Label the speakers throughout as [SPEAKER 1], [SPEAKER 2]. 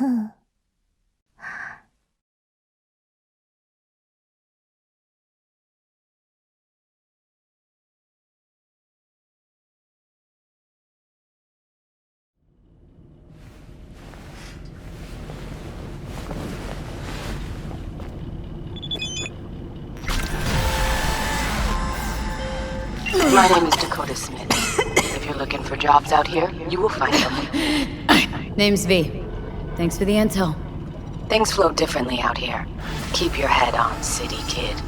[SPEAKER 1] My name is Dakota Smith. If you're looking for jobs out here, you will find them.
[SPEAKER 2] Name's V. Thanks for the intel.
[SPEAKER 1] Things flow differently out here. Keep your head on, city kid.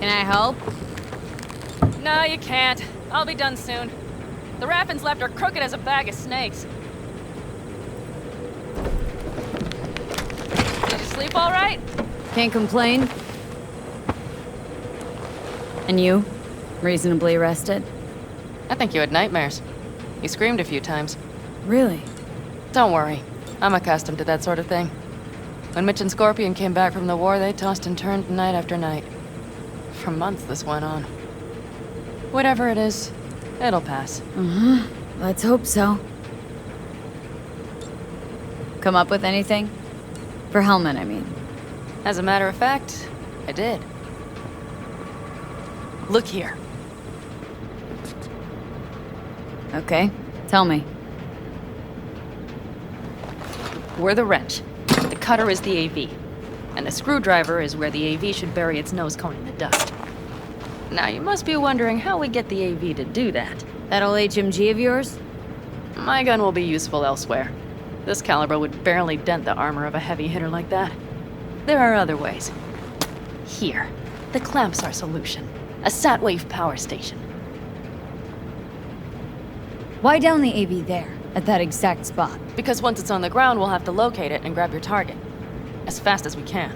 [SPEAKER 2] Can I help?
[SPEAKER 3] No, you can't. I'll be done soon. The raffins left are crooked as a bag of snakes. Did you sleep all right?
[SPEAKER 2] Can't complain. And you? Reasonably rested?
[SPEAKER 3] I think you had nightmares. You screamed a few times.
[SPEAKER 2] Really?
[SPEAKER 3] Don't worry. I'm accustomed to that sort of thing. When Mitch and Scorpion came back from the war, they tossed and turned night after night. For months this went on. Whatever it is, it'll pass.
[SPEAKER 2] Let's hope so. Come up with anything? For Hellman, I mean.
[SPEAKER 3] As a matter of fact, I did. Look here.
[SPEAKER 2] Okay, tell me.
[SPEAKER 3] We're the wrench. The cutter is the AV. And the screwdriver is where the AV should bury its nose cone in the dust. Now, you must be wondering how we get the AV to do that.
[SPEAKER 2] That old HMG of yours?
[SPEAKER 3] My gun will be useful elsewhere. This caliber would barely dent the armor of a heavy hitter like that. There are other ways. Here, the clamp's our solution. A sat-wave power station.
[SPEAKER 2] Why down the AV there, at that exact spot?
[SPEAKER 3] Because once it's on the ground, we'll have to locate it and grab your target. As fast as we can.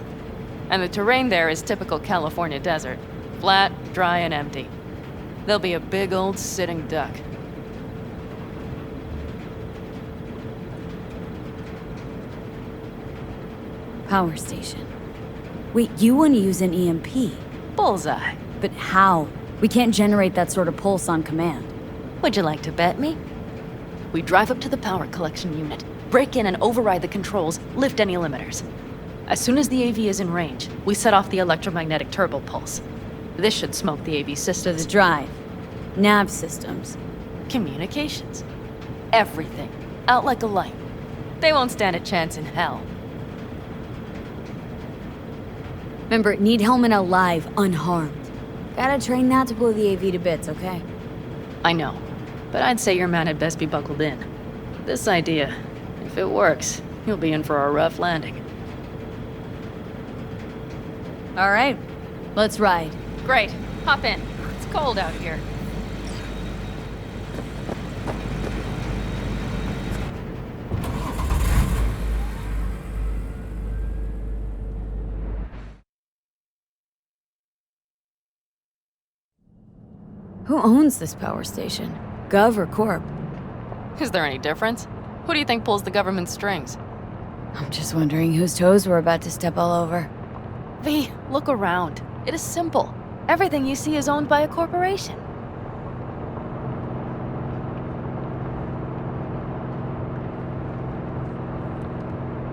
[SPEAKER 3] And the terrain there is typical California desert. Flat, dry, and empty. There'll be a big old sitting duck.
[SPEAKER 2] Power station. Wait, you want to use an EMP?
[SPEAKER 3] Bullseye.
[SPEAKER 2] But how? We can't generate that sort of pulse on command.
[SPEAKER 3] Would you like to bet me? We drive up to the power collection unit, break in and override the controls, lift any limiters. As soon as the AV is in range, we set off the electromagnetic turbo pulse. This should smoke the AV
[SPEAKER 2] To
[SPEAKER 3] systems.
[SPEAKER 2] the drive. Nav systems.
[SPEAKER 3] Communications. Everything. Out like a light. They won't stand a chance in hell.
[SPEAKER 2] Remember, need Hellman alive, unharmed. Gotta train that to blow the AV to bits, okay?
[SPEAKER 3] I know, but I'd say your man had best be buckled in. This idea, if it works, you'll be in for a rough landing.
[SPEAKER 2] All right, let's ride.
[SPEAKER 3] Great. Hop in. It's cold out here.
[SPEAKER 2] Who owns this power station? Gov or Corp?
[SPEAKER 3] Is there any difference? Who do you think pulls the government's strings?
[SPEAKER 2] I'm just wondering whose toes we're about to step all over.
[SPEAKER 3] V, look around. It is simple. Everything you see is owned by a corporation.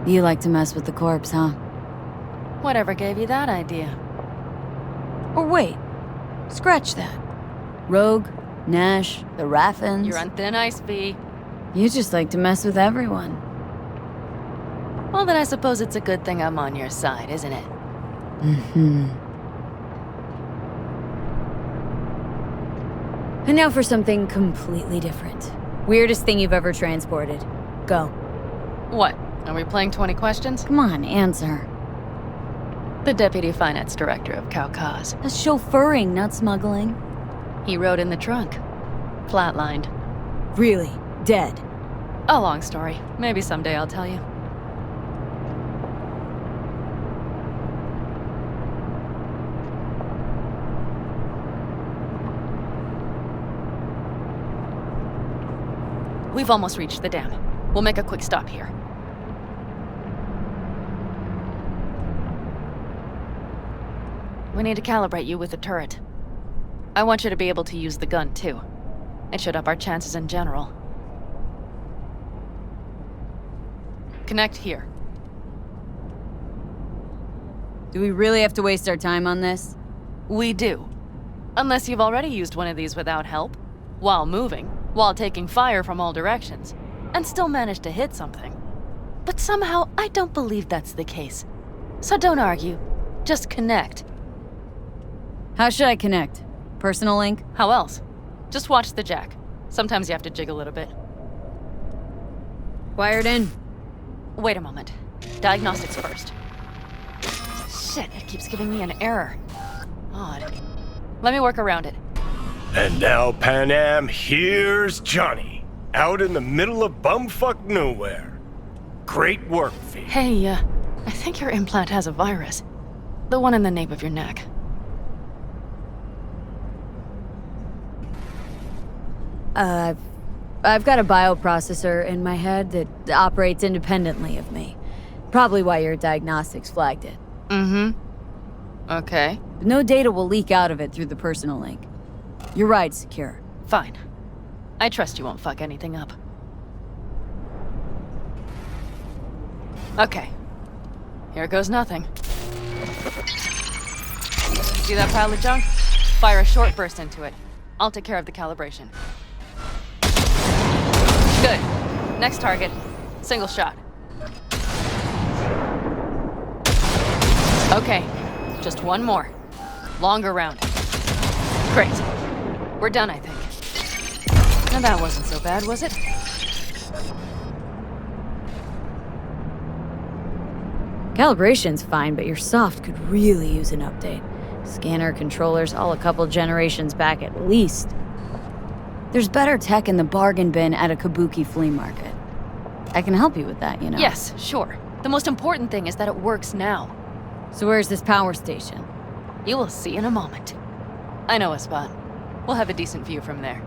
[SPEAKER 2] You like to mess with the corpse, huh?
[SPEAKER 3] Whatever gave you that idea?
[SPEAKER 2] Or wait, scratch that. Rogue, Nash, the Raffins.
[SPEAKER 3] You're on thin ice, V.
[SPEAKER 2] You just like to mess with everyone.
[SPEAKER 3] Well, then I suppose it's a good thing I'm on your side, isn't it?
[SPEAKER 2] And now for something completely different. Weirdest thing you've ever transported. Go.
[SPEAKER 3] What? Are we playing 20 questions?
[SPEAKER 2] Come on, answer.
[SPEAKER 3] The Deputy Finance Director of Kaukaz.
[SPEAKER 2] That's chauffeuring, not smuggling.
[SPEAKER 3] He rode in the trunk. Flatlined.
[SPEAKER 2] Really? Dead?
[SPEAKER 3] A long story. Maybe someday I'll tell you. We've almost reached the dam. We'll make a quick stop here. We need to calibrate you with the turret. I want you to be able to use the gun, too. It should up our chances in general. Connect here.
[SPEAKER 2] Do we really have to waste our time on this?
[SPEAKER 3] We do. Unless you've already used one of these without help, while moving, while taking fire from all directions, and still managed to hit something. But somehow, I don't believe that's the case. So don't argue. Just connect.
[SPEAKER 2] How should I connect? Personal link?
[SPEAKER 3] How else? Just watch the jack. Sometimes you have to jig a little bit.
[SPEAKER 2] Wired in.
[SPEAKER 3] Wait a moment. Diagnostics first. Shit, it keeps giving me an error. Odd. Let me work around it.
[SPEAKER 4] And now, Pan Am, here's Johnny. Out in the middle of bumfuck nowhere. Great work, V.
[SPEAKER 3] Hey, I think your implant has a virus. The one in the nape of your neck.
[SPEAKER 2] I've got a bioprocessor in my head that operates independently of me. Probably why your diagnostics flagged it.
[SPEAKER 3] Okay.
[SPEAKER 2] But no data will leak out of it through the personal link. Your ride's secure.
[SPEAKER 3] Fine. I trust you won't fuck anything up. Okay. Here goes nothing. See that pile of junk? Fire a short burst into it. I'll take care of the calibration. Good. Next target. Single shot. Okay. Just one more. Longer round. Great. We're done, I think. Now that wasn't so bad, was it?
[SPEAKER 2] Calibration's fine, but your soft could really use an update. Scanner, controllers, all a couple generations back at least. There's better tech in the bargain bin at a Kabuki flea market. I can help you with that, you know?
[SPEAKER 3] Yes, sure. The most important thing is that it works now.
[SPEAKER 2] So where's this power station?
[SPEAKER 3] You will see in a moment. I know a spot. We'll have a decent view from there.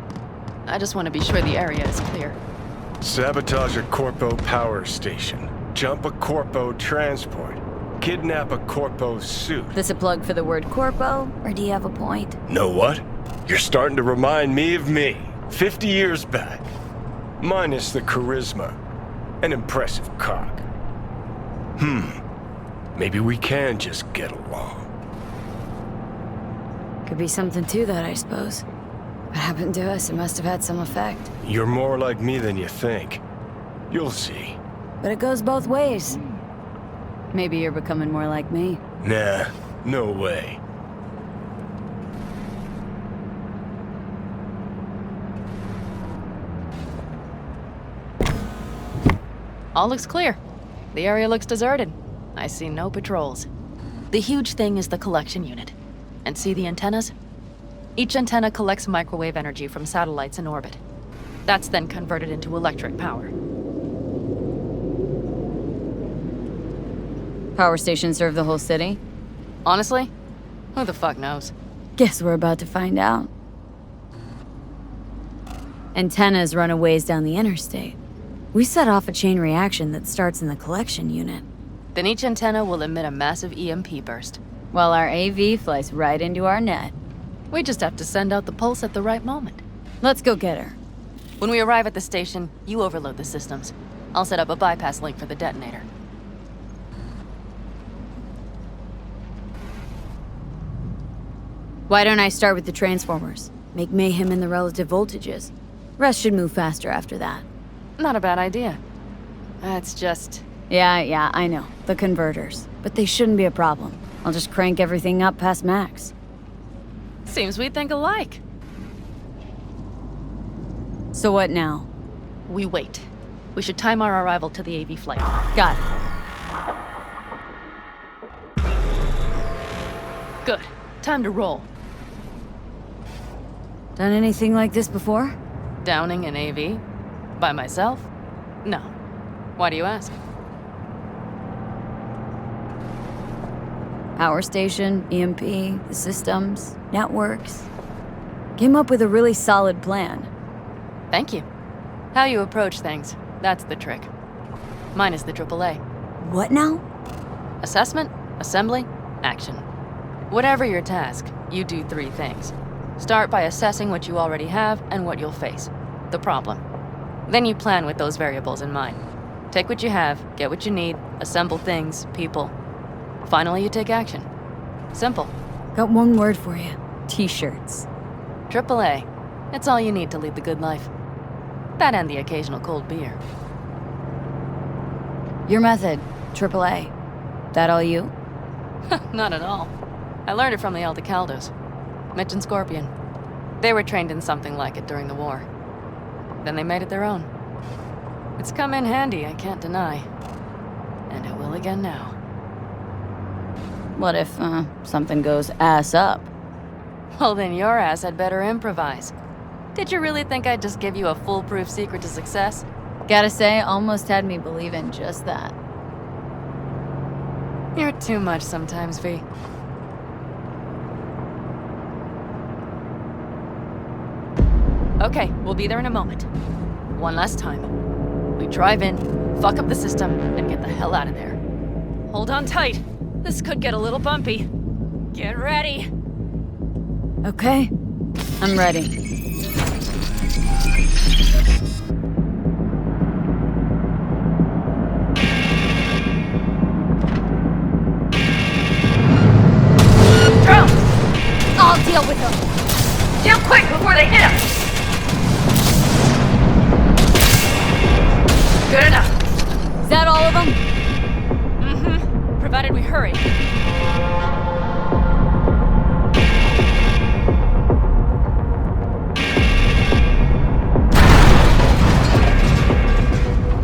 [SPEAKER 3] I just want to be sure the area is clear.
[SPEAKER 4] Sabotage a Corpo power station. Jump a Corpo transport. Kidnap a Corpo suit.
[SPEAKER 2] This a plug for the word corpo, or do you have a point?
[SPEAKER 4] Know what? You're starting to remind me of me, 50 years back. Minus the charisma. An impressive cock. Maybe we can just get along.
[SPEAKER 2] Could be something to that, I suppose. What happened to us? It must have had some effect.
[SPEAKER 4] You're more like me than you think. You'll see.
[SPEAKER 2] But it goes both ways. Maybe you're becoming more like me.
[SPEAKER 4] Nah, no way.
[SPEAKER 3] All looks clear. The area looks deserted. I see no patrols. The huge thing is the collection unit. And see the antennas? Each antenna collects microwave energy from satellites in orbit. That's then converted into electric power.
[SPEAKER 2] Power stations serve the whole city?
[SPEAKER 3] Honestly, who the fuck knows?
[SPEAKER 2] Guess we're about to find out. Antennas run a ways down the interstate. We set off a chain reaction that starts in the collection unit.
[SPEAKER 3] Then each antenna will emit a massive EMP burst.
[SPEAKER 2] While our AV flies right into our net.
[SPEAKER 3] We just have to send out the pulse at the right moment.
[SPEAKER 2] Let's go get her.
[SPEAKER 3] When we arrive at the station, you overload the systems. I'll set up a bypass link for the detonator.
[SPEAKER 2] Why don't I start with the transformers? Make mayhem in the relative voltages. Rest should move faster after that.
[SPEAKER 3] Not a bad idea. It's just...
[SPEAKER 2] Yeah, I know. The converters. But they shouldn't be a problem. I'll just crank everything up past max.
[SPEAKER 3] Seems we think alike.
[SPEAKER 2] So what now?
[SPEAKER 3] We wait. We should time our arrival to the AV flight.
[SPEAKER 2] Got it.
[SPEAKER 3] Good. Time to roll.
[SPEAKER 2] Done anything like this before?
[SPEAKER 3] Downing an AV? By myself? No. Why do you ask?
[SPEAKER 2] Power station, EMP, the systems, networks. Came up with a really solid plan.
[SPEAKER 3] Thank you. How you approach things, that's the trick. Mine is the AAA.
[SPEAKER 2] What now?
[SPEAKER 3] Assessment, assembly, action. Whatever your task, you do 3 things. Start by assessing what you already have and what you'll face. The problem. Then you plan with those variables in mind. Take what you have, get what you need, assemble things, people. Finally, you take action. Simple.
[SPEAKER 2] Got one word for you. T-shirts.
[SPEAKER 3] AAA. It's all you need to lead the good life. That and the occasional cold beer.
[SPEAKER 2] Your method, AAA. That all you?
[SPEAKER 3] Not at all. I learned it from the Aldecaldos. Mitch and Scorpion. They were trained in something like it during the war. Then they made it their own. It's come in handy, I can't deny. And it will again now.
[SPEAKER 2] What if, something goes ass up?
[SPEAKER 3] Well, then your ass had better improvise. Did you really think I'd just give you a foolproof secret to success?
[SPEAKER 2] Gotta say, almost had me believe in just that.
[SPEAKER 3] You're too much sometimes, V. Okay, we'll be there in a moment. One last time. We drive in, fuck up the system, and get the hell out of there. Hold on tight. This could get a little bumpy. Get ready.
[SPEAKER 2] Okay, I'm ready.
[SPEAKER 3] Drone!
[SPEAKER 2] I'll deal with them.
[SPEAKER 3] Deal quick before they hit us! Good enough.
[SPEAKER 2] Is that all of them?
[SPEAKER 3] Mm-hmm. Provided we hurry.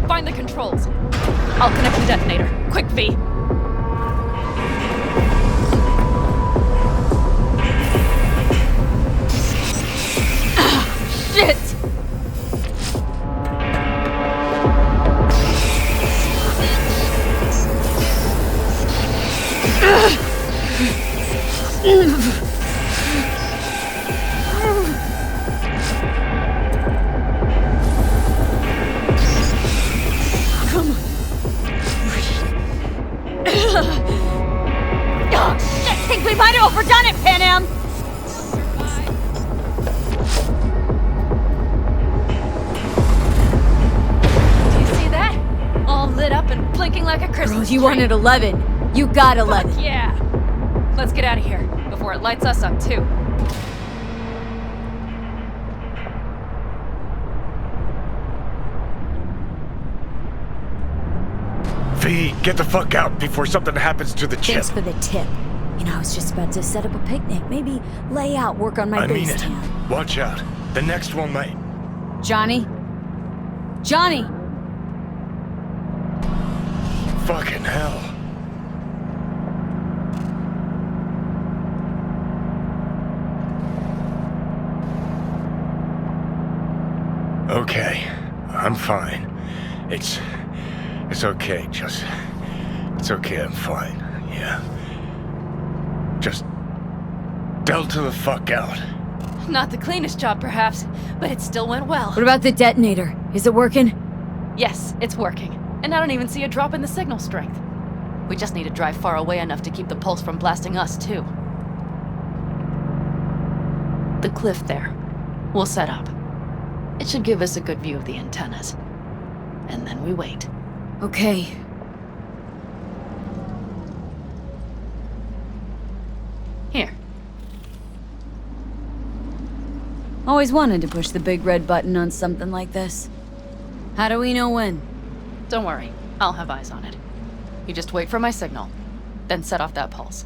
[SPEAKER 3] Find the controls. I'll connect the detonator. Quick, V.
[SPEAKER 2] Shit! Oh, shit! Think we might have overdone it, Pan Am!
[SPEAKER 3] Do you see that? All lit up and blinking like a Christmas
[SPEAKER 2] You
[SPEAKER 3] tree.
[SPEAKER 2] wanted 11. You got 11.
[SPEAKER 3] Fuck yeah! Let's get out of here before it lights us up too.
[SPEAKER 4] V, get the fuck out before something happens to the chip.
[SPEAKER 2] Thanks for the tip. You know, I was just about to set up a picnic. Maybe lay out, work on my
[SPEAKER 4] I mean
[SPEAKER 2] base
[SPEAKER 4] it.
[SPEAKER 2] town.
[SPEAKER 4] Watch out. The next one might.
[SPEAKER 2] Johnny? Johnny!
[SPEAKER 4] Fucking hell. Okay, I'm fine. It's okay, it's okay, I'm fine, yeah. Just delta the fuck out.
[SPEAKER 3] Not the cleanest job, perhaps, but it still went well.
[SPEAKER 2] What about the detonator? Is it working?
[SPEAKER 3] Yes, it's working. And I don't even see a drop in the signal strength. We just need to drive far away enough to keep the pulse from blasting us, too. The cliff there. We'll set up. It should give us a good view of the antennas. And then we wait.
[SPEAKER 2] Okay.
[SPEAKER 3] Here.
[SPEAKER 2] Always wanted to push the big red button on something like this. How do we know when?
[SPEAKER 3] Don't worry. I'll have eyes on it. You just wait for my signal, then set off that pulse.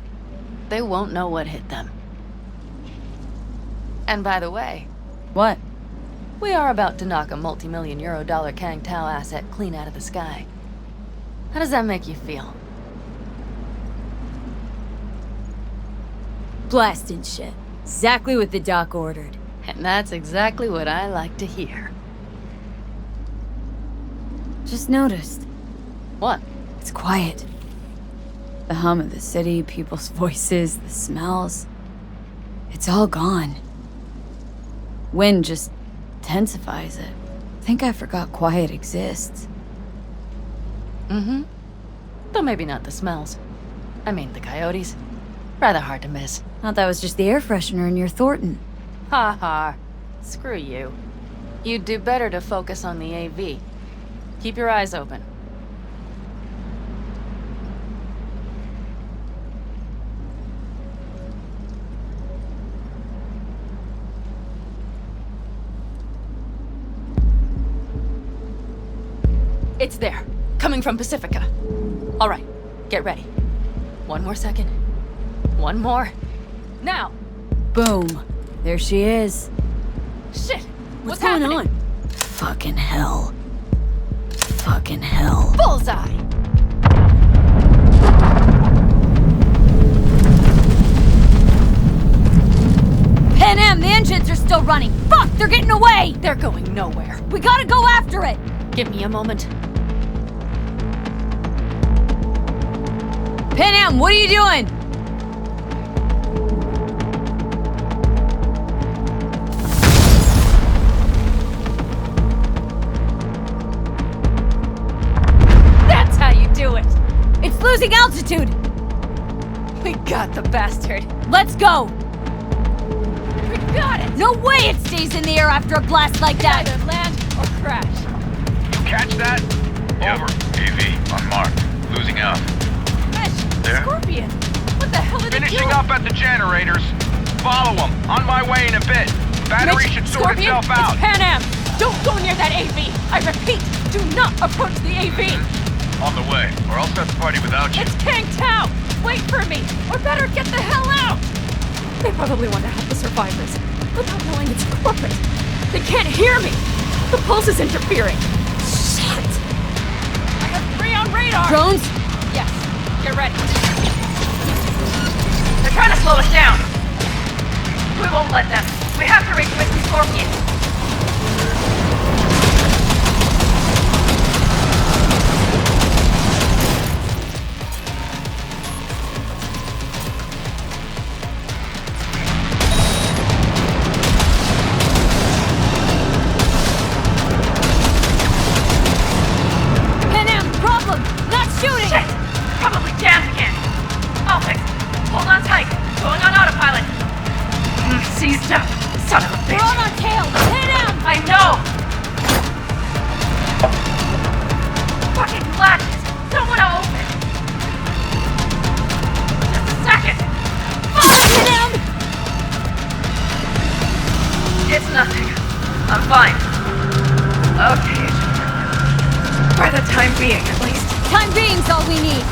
[SPEAKER 3] they won't know what hit them. And by the way,
[SPEAKER 2] What?
[SPEAKER 3] we are about to knock a multi-million euro dollar Kang Tao asset clean out of the sky. How does that make you feel?
[SPEAKER 2] Blasting shit. Exactly what the doc ordered.
[SPEAKER 3] And that's exactly what I like to hear.
[SPEAKER 2] Just noticed.
[SPEAKER 3] What?
[SPEAKER 2] It's quiet. The hum of the city, people's voices, the smells. It's all gone. Wind just intensifies it. Think I forgot quiet exists.
[SPEAKER 3] Mm-hmm. Though maybe not the smells. I mean, the coyotes. Rather hard to miss.
[SPEAKER 2] Thought that was just the air freshener in your Thornton.
[SPEAKER 3] Ha ha. Screw you. You'd do better to focus on the AV. Keep your eyes open. It's there. Coming from Pacifica. All right. Get ready. One more second. One more. Now!
[SPEAKER 2] Boom. There she is.
[SPEAKER 3] Shit!
[SPEAKER 2] What's
[SPEAKER 3] What's
[SPEAKER 2] going
[SPEAKER 3] happening?
[SPEAKER 2] on? Fucking hell. Fucking hell.
[SPEAKER 3] Bullseye!
[SPEAKER 2] Pan Am, the engines are still running. Fuck, they're getting away.
[SPEAKER 3] They're going nowhere.
[SPEAKER 2] We gotta go after it.
[SPEAKER 3] Give me a moment.
[SPEAKER 2] Pan Am, what are you doing?
[SPEAKER 3] That's how you do it!
[SPEAKER 2] It's losing altitude.
[SPEAKER 3] We got the bastard.
[SPEAKER 2] Let's go.
[SPEAKER 3] We got it!
[SPEAKER 2] No way it stays in the air after a blast like that.
[SPEAKER 3] Either land or crash.
[SPEAKER 5] You catch that? Over. AV, on mark. Losing out.
[SPEAKER 3] Mesh!
[SPEAKER 5] There?
[SPEAKER 3] Scorpion! What the hell are they
[SPEAKER 5] Finishing
[SPEAKER 3] doing?
[SPEAKER 5] up at the generators. Follow them. On my way in a bit. Battery
[SPEAKER 3] Mitch,
[SPEAKER 5] should sort
[SPEAKER 3] Scorpion,
[SPEAKER 5] itself out.
[SPEAKER 3] It's Pan Am! Don't go near that AV! I repeat, do not approach the AV!
[SPEAKER 5] On the way, or I'll start the party without you.
[SPEAKER 3] It's Kang Tao! Wait for me! Or better, get the hell out! They probably want to help the survivors, without knowing it's corporate. They can't hear me! The pulse is interfering. Shit! I have 3 on radar!
[SPEAKER 2] Drones?
[SPEAKER 3] Yes, get ready. They're trying to slow us down. We won't let them. We have to reach with the Scorpion.
[SPEAKER 2] Pan Am, problem. Not shooting.
[SPEAKER 3] Shit! Probably jammed again. I'll fix it. Hold on tight. Going on autopilot. Seized up. Son of a
[SPEAKER 2] We're
[SPEAKER 3] bitch.
[SPEAKER 2] on our tail. Pan Am.
[SPEAKER 3] I know! Fucking latches! Someone open! Just a second!
[SPEAKER 2] Pan Am.
[SPEAKER 3] It's nothing. I'm fine. Okay. For the time being, at least.
[SPEAKER 2] Time being's all we need.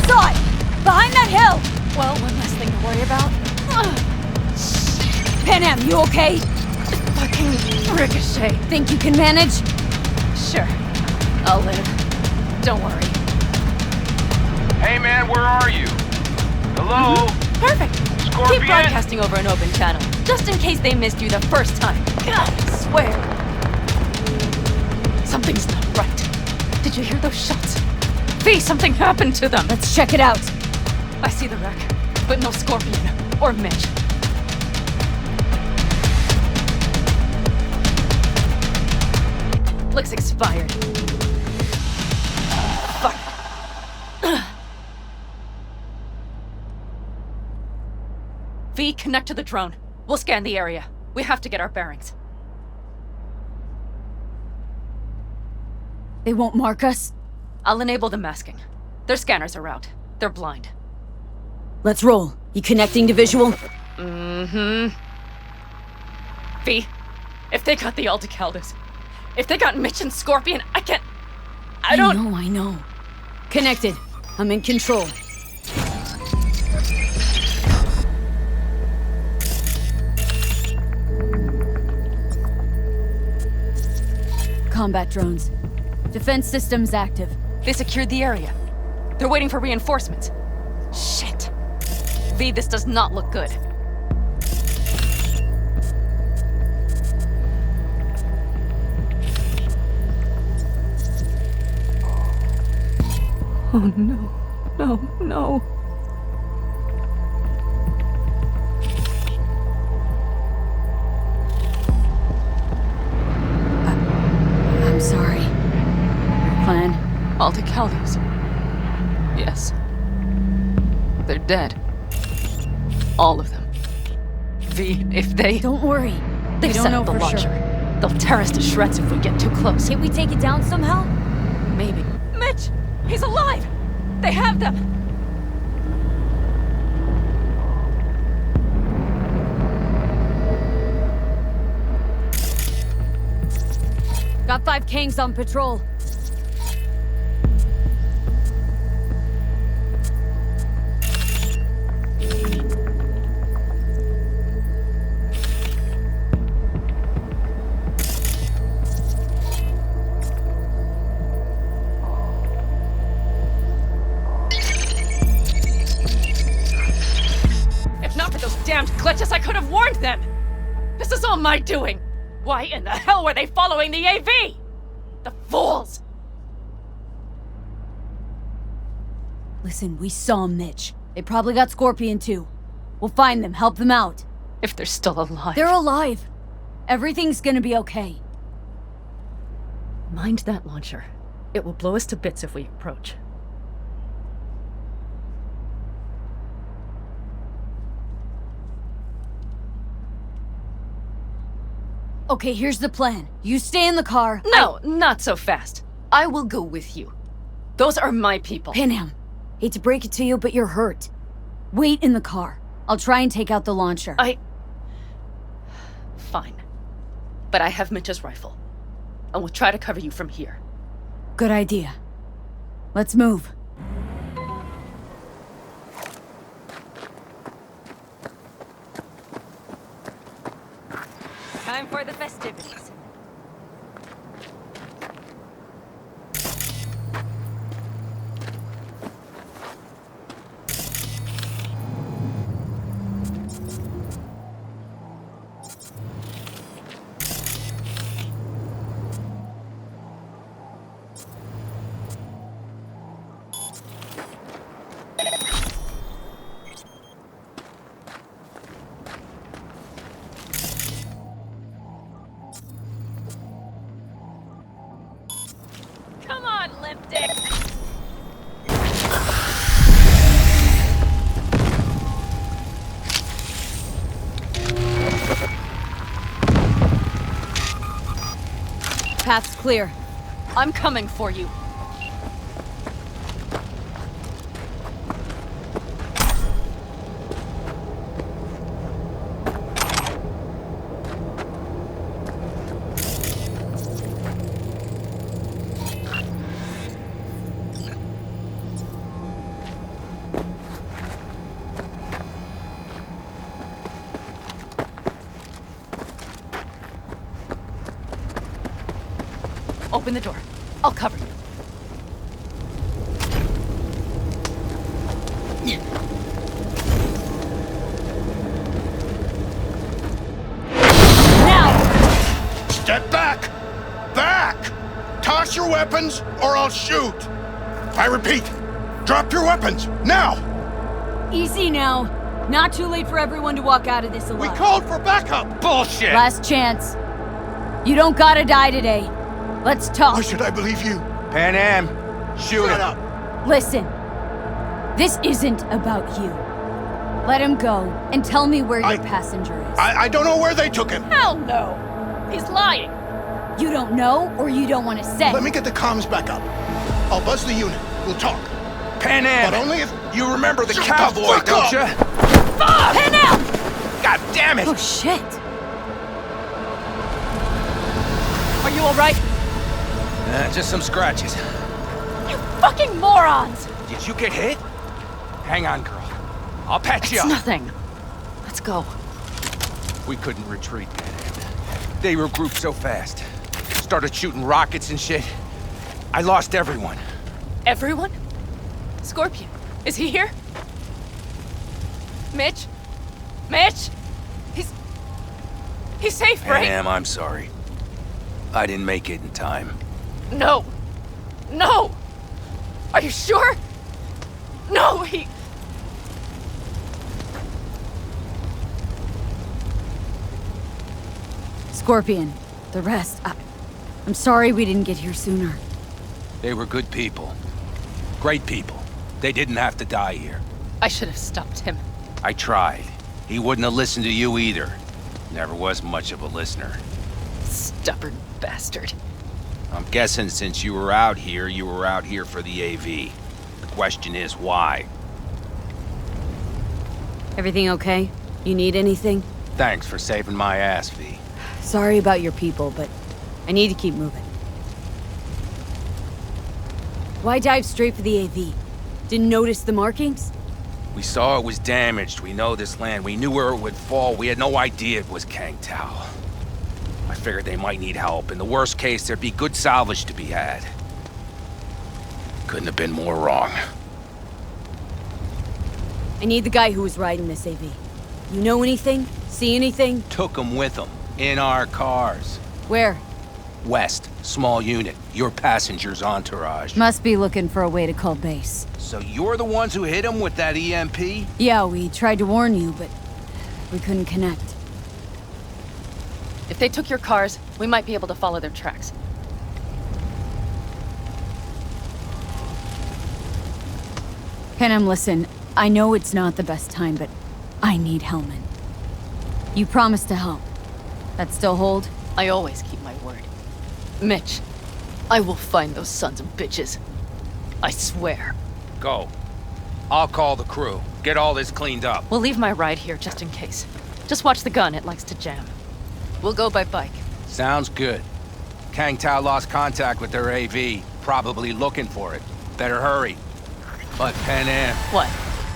[SPEAKER 2] Saw it. Behind that hill.
[SPEAKER 3] Well, one less thing to worry about.
[SPEAKER 2] Pan Am, you okay?
[SPEAKER 3] Fucking ricochet.
[SPEAKER 2] Think you can manage?
[SPEAKER 3] Sure. I'll live. Don't worry.
[SPEAKER 5] Hey man, where are you? Hello?
[SPEAKER 3] Perfect.
[SPEAKER 5] Scorpion?
[SPEAKER 3] Keep broadcasting over an open channel, just in case they missed you the first time. God, I swear. Something's not right. Did you hear those shots? V, something happened to them.
[SPEAKER 2] Let's check it out.
[SPEAKER 3] I see the wreck, but no Scorpion or Mitch. Looks expired. Fuck. V, connect to the drone. We'll scan the area. We have to get our bearings.
[SPEAKER 2] They won't mark us?
[SPEAKER 3] I'll enable the masking. Their scanners are out. They're blind.
[SPEAKER 2] Let's roll. You connecting to visual?
[SPEAKER 3] V, if they got the Aldecaldos, if they got Mitch and Scorpion, I don't...
[SPEAKER 2] I know. Connected. I'm in control. Combat drones. Defense systems active.
[SPEAKER 3] They secured the area. They're waiting for reinforcements. Shit. V, this does not look good. Oh no. No.
[SPEAKER 2] I'm sorry. Plan?
[SPEAKER 3] Aldecaldos. Yes. They're dead. All of them. V, if they...
[SPEAKER 2] Don't worry.
[SPEAKER 3] They've
[SPEAKER 2] don't
[SPEAKER 3] set
[SPEAKER 2] know
[SPEAKER 3] up the
[SPEAKER 2] for
[SPEAKER 3] launcher.
[SPEAKER 2] sure.
[SPEAKER 3] They'll tear us to shreds if we get too close.
[SPEAKER 2] Can't we take it down somehow?
[SPEAKER 3] Maybe. Mitch! He's alive! They have them!
[SPEAKER 2] Got 5 Kangs on patrol.
[SPEAKER 3] If not for those damned glitches, I could have warned them! This is all my doing! Why in the hell were they following the AV? The fools!
[SPEAKER 2] Listen, we saw Mitch. They probably got Scorpion too. We'll find them, help them out.
[SPEAKER 3] If they're still alive.
[SPEAKER 2] They're alive. Everything's gonna be okay.
[SPEAKER 3] Mind that launcher. It will blow us to bits if we approach.
[SPEAKER 2] Okay, here's the plan. You stay in the car.
[SPEAKER 3] No, not so fast. I will go with you. Those are my people.
[SPEAKER 2] Panam, hate to break it to you, but you're hurt. Wait in the car. I'll try and take out the launcher.
[SPEAKER 3] Fine. But I have Mitch's rifle. And we'll try to cover you from here.
[SPEAKER 2] Good idea. Let's move.
[SPEAKER 3] Time for the festivities. Come on, Lipstick!
[SPEAKER 2] Path's clear.
[SPEAKER 3] I'm coming for you. Open the door. I'll cover you.
[SPEAKER 2] Now!
[SPEAKER 6] Step back! Back! Toss your weapons, or I'll shoot! I repeat, drop your weapons, now!
[SPEAKER 2] Easy now. Not too late for everyone to walk out of this alive.
[SPEAKER 6] We called for backup! Bullshit!
[SPEAKER 2] Last chance. You don't gotta die today. Let's talk.
[SPEAKER 6] Why should I believe you?
[SPEAKER 5] Panam, shoot
[SPEAKER 6] Shut
[SPEAKER 5] him.
[SPEAKER 6] up!
[SPEAKER 2] Listen. This isn't about you. Let him go, and tell me where your passenger is.
[SPEAKER 6] I don't know where they took him.
[SPEAKER 3] Hell no! He's lying!
[SPEAKER 2] You don't know, or you don't want to say?
[SPEAKER 6] Let me get the comms back up. I'll buzz the unit. We'll talk.
[SPEAKER 7] Pan Am!
[SPEAKER 6] But only if...
[SPEAKER 7] You remember the
[SPEAKER 6] Shut the
[SPEAKER 7] cowboy,
[SPEAKER 6] fuck
[SPEAKER 7] don't
[SPEAKER 6] up!
[SPEAKER 7] you?
[SPEAKER 2] Pan Am!
[SPEAKER 7] God damn it!
[SPEAKER 2] Oh, shit.
[SPEAKER 3] Are you alright?
[SPEAKER 7] Just some scratches.
[SPEAKER 3] You fucking morons!
[SPEAKER 7] Did you get hit? Hang on, girl. I'll patch you
[SPEAKER 3] It's
[SPEAKER 7] up.
[SPEAKER 3] nothing. Let's go.
[SPEAKER 7] We couldn't retreat, Pan Am. They regrouped so fast. Started shooting rockets and shit. I lost everyone.
[SPEAKER 3] Everyone? Scorpion, is he here? Mitch? Mitch? He's safe,
[SPEAKER 7] Pan
[SPEAKER 3] right?
[SPEAKER 7] Am, I'm sorry. I didn't make it in time.
[SPEAKER 3] No! No! Are you sure? No, he...
[SPEAKER 2] Scorpion, the rest. I'm sorry we didn't get here sooner.
[SPEAKER 7] They were good people. Great people. They didn't have to die here.
[SPEAKER 3] I should have stopped him.
[SPEAKER 7] I tried. He wouldn't have listened to you either. Never was much of a listener.
[SPEAKER 3] Stubborn bastard.
[SPEAKER 7] I'm guessing since you were out here for the AV. The question is, why?
[SPEAKER 2] Everything okay? You need anything?
[SPEAKER 7] Thanks for saving my ass, V.
[SPEAKER 2] Sorry about your people, but I need to keep moving. Why dive straight for the AV? Didn't notice the markings?
[SPEAKER 7] We saw it was damaged. We know this land. We knew where it would fall. We had no idea it was Kang Tao. I figured they might need help. In the worst case, there'd be good salvage to be had. Couldn't have been more wrong.
[SPEAKER 2] I need the guy who was riding this AV. You know anything? See anything?
[SPEAKER 7] Took them with them. In our cars.
[SPEAKER 2] Where?
[SPEAKER 7] West. Small unit. Your passenger's entourage.
[SPEAKER 2] Must be looking for a way to call base.
[SPEAKER 7] So you're the ones who hit him with that EMP?
[SPEAKER 2] Yeah, we tried to warn you, but we couldn't connect.
[SPEAKER 3] If they took your cars, we might be able to follow their tracks.
[SPEAKER 2] Panem, listen. I know it's not the best time, but I need Hellman. You promised to help. That still hold?
[SPEAKER 3] I always keep my word. Mitch, I will find those sons of bitches. I swear.
[SPEAKER 7] Go. I'll call the crew. Get all this cleaned up.
[SPEAKER 3] We'll leave my ride here just in case. Just watch the gun, it likes to jam. We'll go by bike.
[SPEAKER 7] Sounds good. Kang Tao lost contact with their AV. Probably looking for it. Better hurry. But Pan Am,
[SPEAKER 3] What?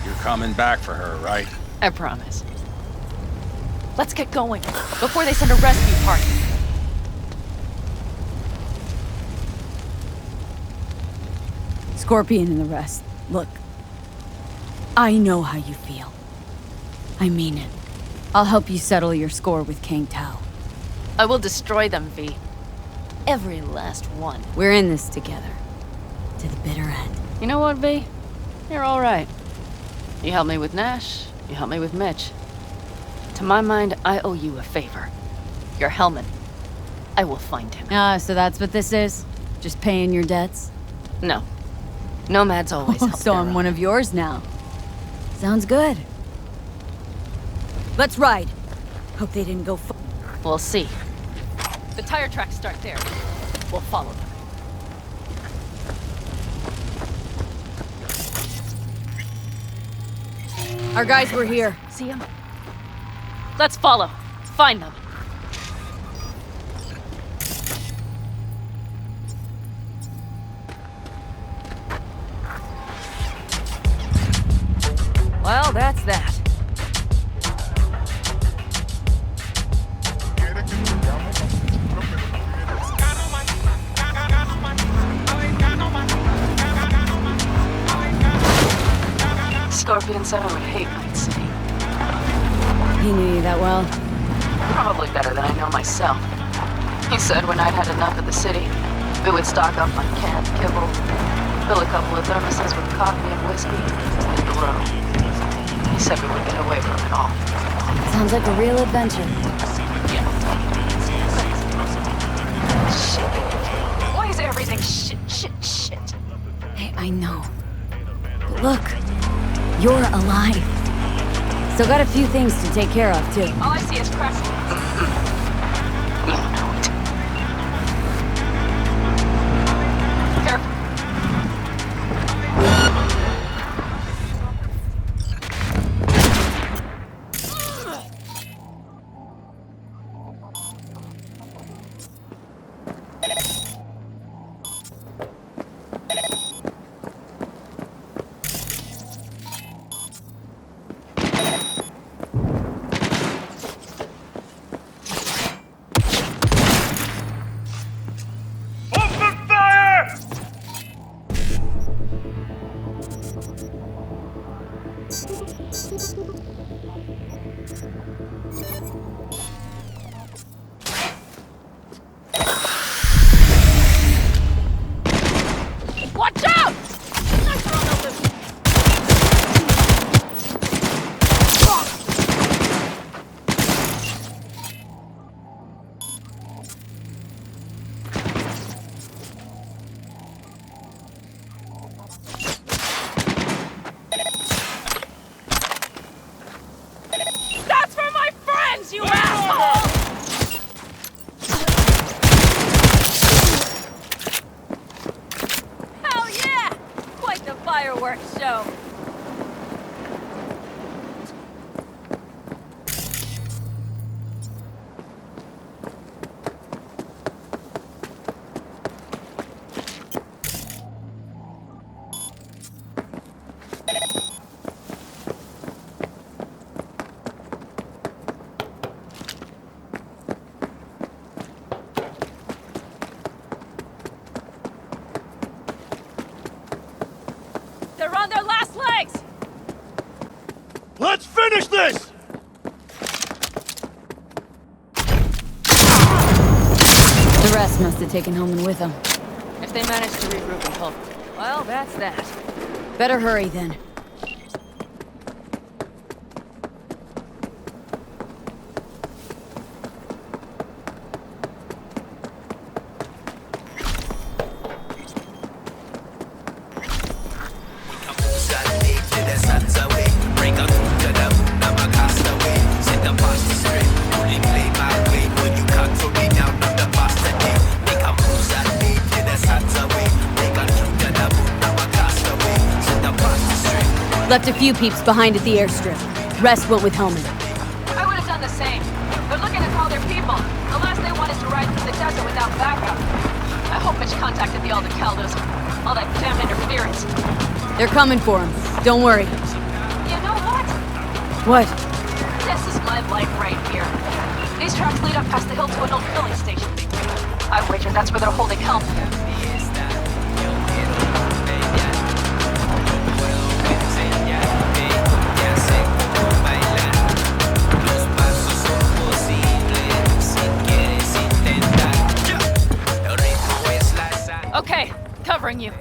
[SPEAKER 7] you're coming back for her, right?
[SPEAKER 3] I promise. Let's get going, before they send a rescue party.
[SPEAKER 2] Scorpion and the rest. Look. I know how you feel. I mean it. I'll help you settle your score with Kang Tao.
[SPEAKER 3] I will destroy them, V. Every last one.
[SPEAKER 2] We're in this together. To the bitter end.
[SPEAKER 3] You know what, V? You're all right. You helped me with Nash. You helped me with Mitch. To my mind, I owe you a favor. Your Hellman. I will find him.
[SPEAKER 2] So that's what this is? Just paying your debts?
[SPEAKER 3] No. Nomads always help
[SPEAKER 2] So
[SPEAKER 3] their
[SPEAKER 2] I'm
[SPEAKER 3] own.
[SPEAKER 2] one of yours now. Sounds good. Let's ride. Hope they didn't go
[SPEAKER 3] We'll see. The tire tracks start there. We'll follow them.
[SPEAKER 2] Our guys were here.
[SPEAKER 3] See them? Let's follow. Find them. Well, that's that.
[SPEAKER 1] Scorpion said I would hate Night City.
[SPEAKER 2] He knew you that well.
[SPEAKER 1] Probably better than I know myself. He said when I'd had enough of the city, we would stock up on canned kibble, fill a couple of thermoses with coffee and whiskey, and hit the road. He said we would get away from it all.
[SPEAKER 2] Sounds like a real adventure.
[SPEAKER 1] Shit. Why is everything shit?
[SPEAKER 2] Hey, I know. But look, you're alive. Still got a few things to take care of, too.
[SPEAKER 1] All I see is cracks. Careful.
[SPEAKER 3] Watch out! That's for my friends, you asshole! Hell yeah! Quite the fireworks show. They're on their last legs!
[SPEAKER 6] Let's finish this!
[SPEAKER 2] The rest must have taken Homan with them.
[SPEAKER 3] If they manage to regroup and pull, well, that's that.
[SPEAKER 2] Better hurry, then. Left a few peeps behind at the airstrip. Rest went with Homan.
[SPEAKER 1] I would have done the same. They're looking to call their people. The last they want is to ride through the desert without backup. I hope Mitch contacted the Alder Caldos. All that damn interference.
[SPEAKER 2] They're coming for him. Don't worry.
[SPEAKER 1] You know what?
[SPEAKER 2] What?
[SPEAKER 1] This is my life right here. These tracks lead up past the hill to an old filling station. I wager that's where they're holding help.
[SPEAKER 3] Okay, covering you.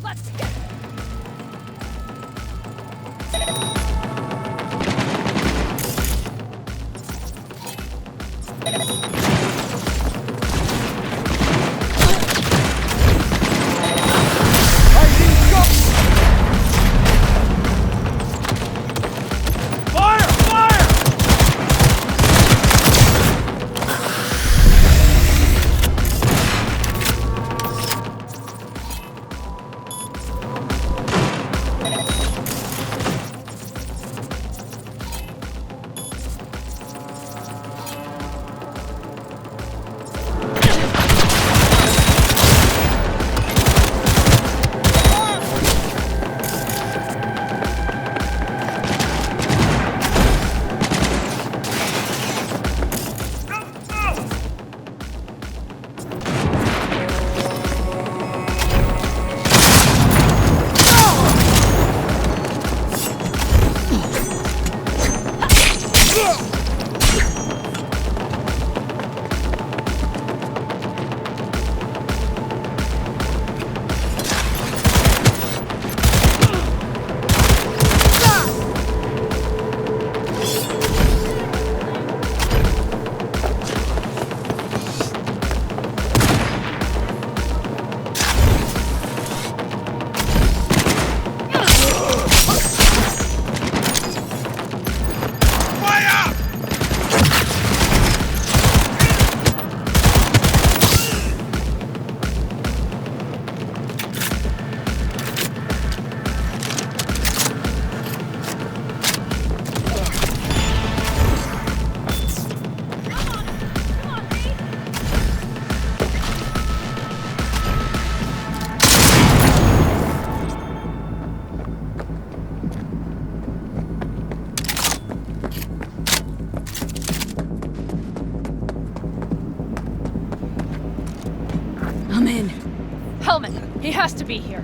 [SPEAKER 3] Let's get
[SPEAKER 2] I'm in.
[SPEAKER 3] Hellman, he has to be here.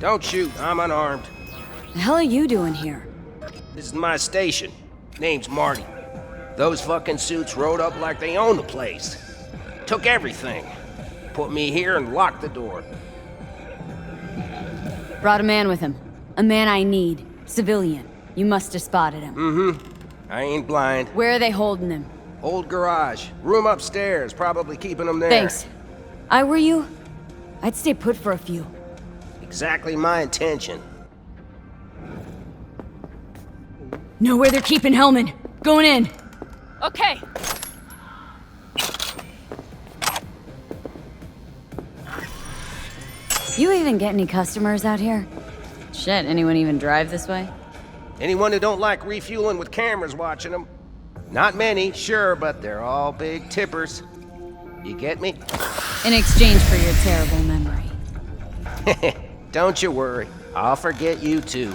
[SPEAKER 8] Don't shoot, I'm unarmed.
[SPEAKER 2] The hell are you doing here?
[SPEAKER 8] This is my station. Name's Marty. Those fucking suits rode up like they own the place. Took everything. Put me here and locked the door.
[SPEAKER 2] Brought a man with him. A man I need. Civilian. You must have spotted him.
[SPEAKER 8] Mm-hmm. I ain't blind.
[SPEAKER 2] Where are they holding him?
[SPEAKER 8] Old garage. Room upstairs. Probably keeping them there.
[SPEAKER 2] Thanks. I were you, I'd stay put for a few.
[SPEAKER 8] Exactly my intention.
[SPEAKER 2] Know where they're keeping Hellman. Going in.
[SPEAKER 3] Okay.
[SPEAKER 2] You even get any customers out here? Shit, anyone even drive this way?
[SPEAKER 8] Anyone who don't like refueling with cameras watching them. Not many, sure, but they're all big tippers. You get me?
[SPEAKER 2] In exchange for your terrible memory.
[SPEAKER 8] Don't you worry. I'll forget you too.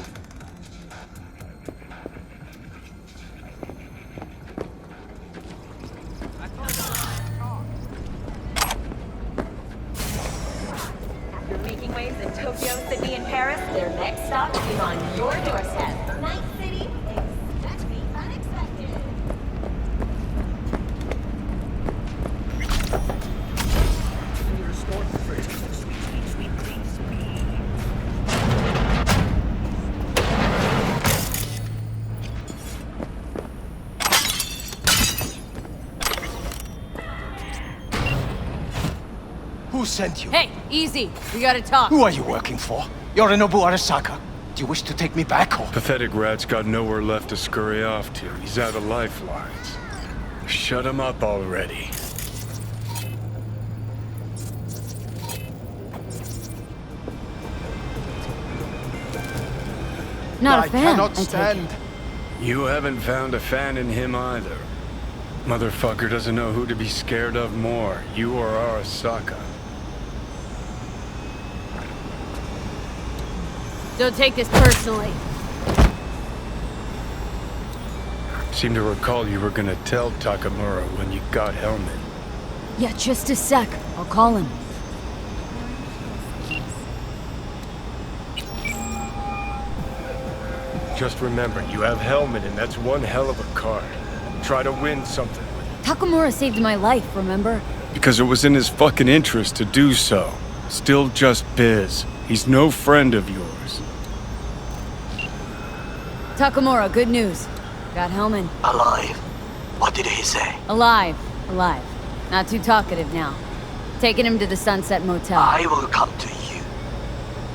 [SPEAKER 9] After making waves in Tokyo, Sydney, and Paris, their next stop is on your doorstep. Night City, expect the unexpected.
[SPEAKER 10] Who sent you?
[SPEAKER 2] Hey, easy. We gotta talk.
[SPEAKER 10] Who are you working for? Yorinobu Arasaka. Do you wish to take me back or?
[SPEAKER 4] Pathetic rat's got nowhere left to scurry off to. He's out of lifelines. Shut him up already.
[SPEAKER 2] Not a fan,
[SPEAKER 10] cannot
[SPEAKER 2] I take it.
[SPEAKER 10] stand.
[SPEAKER 4] You haven't found a fan in him either. Motherfucker doesn't know who to be scared of more, you or Arasaka.
[SPEAKER 2] Don't take this personally.
[SPEAKER 4] Seem to recall you were gonna tell Takamura when you got Hellman.
[SPEAKER 2] Yeah, just a sec. I'll call him.
[SPEAKER 4] Just remember, you have Hellman and that's one hell of a card. Try to win something with it.
[SPEAKER 2] Takamura saved my life, remember?
[SPEAKER 4] Because it was in his fucking interest to do so. Still just biz. He's no friend of yours.
[SPEAKER 2] Takamura, good news. Got Hellman.
[SPEAKER 11] Alive? What did he say?
[SPEAKER 2] Alive. Alive. Not too talkative now. Taking him to the Sunset Motel.
[SPEAKER 11] I will come to you.